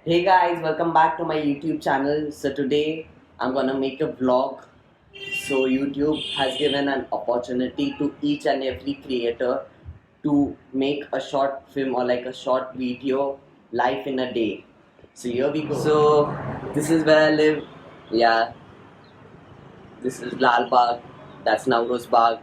Hey guys, welcome back to my YouTube channel. So today I'm gonna make a vlog. So YouTube has given an opportunity to each and every creator to make a short film or like a short video life in a day. So here we go. So this is where I live. Yeah, this is Lal Bagh. That's Navroz Bagh.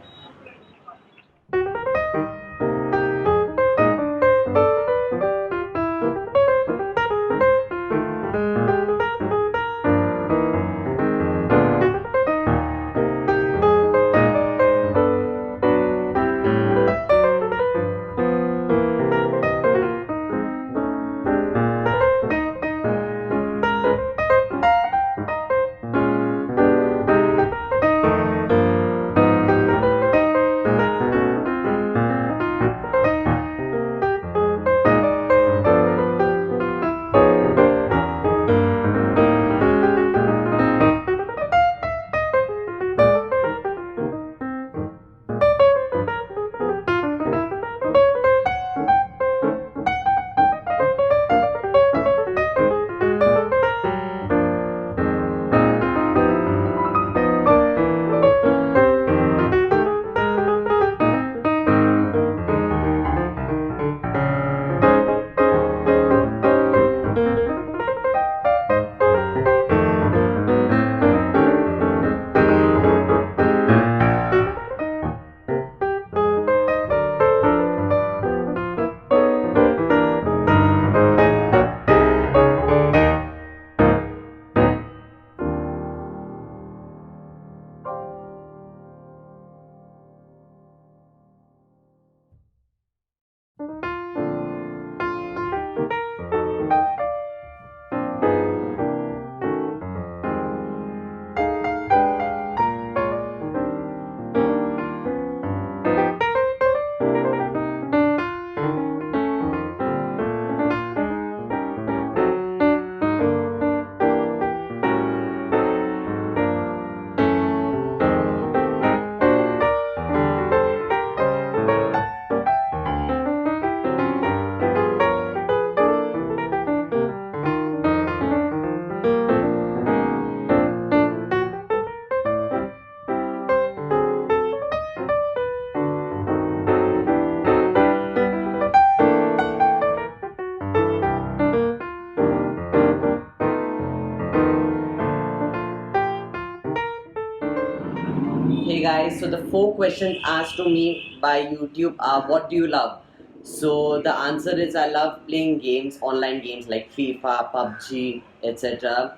Hey guys, so the four questions asked to me by YouTube are what do you love? So the answer is I love playing games, online games like FIFA, PUBG, etc.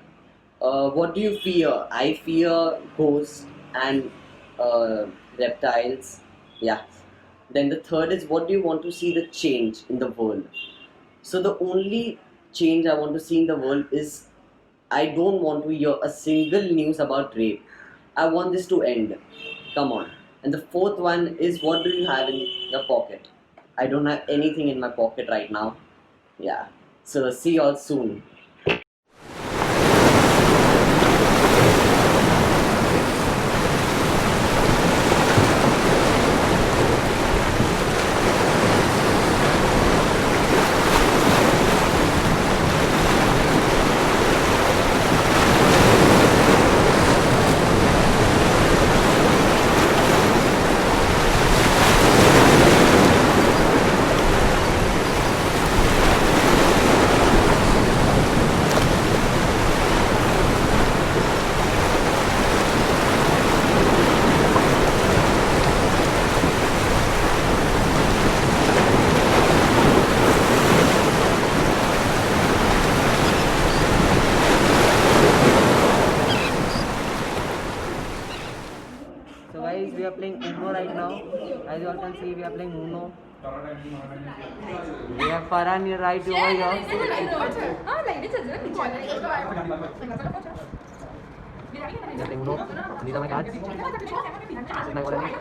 What do you fear? I fear ghosts and reptiles. Yeah. Then the third is what do you want to see the change in the world? So the only change I want to see in the world is I don't want to hear a single news about rape. I want this to end. Come on. And the fourth one is what do you have in your pocket? I don't have anything in my pocket right now. Yeah. So see you all soon. So guys, we are playing Uno right now. As you all can see, we are playing Uno. We have Farhan right over here. We are playing Uno. These are my cards. This is my wallet.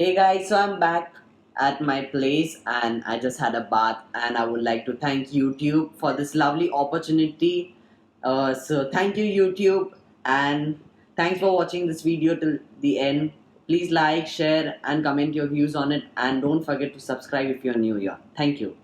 Hey guys, so I'm back at my place and I just had a bath, and I would like to thank YouTube for this lovely opportunity. So thank you YouTube, and thanks for watching this video till the end. Please like, share and comment your views on it, and don't forget to subscribe if you're new here. Thank you.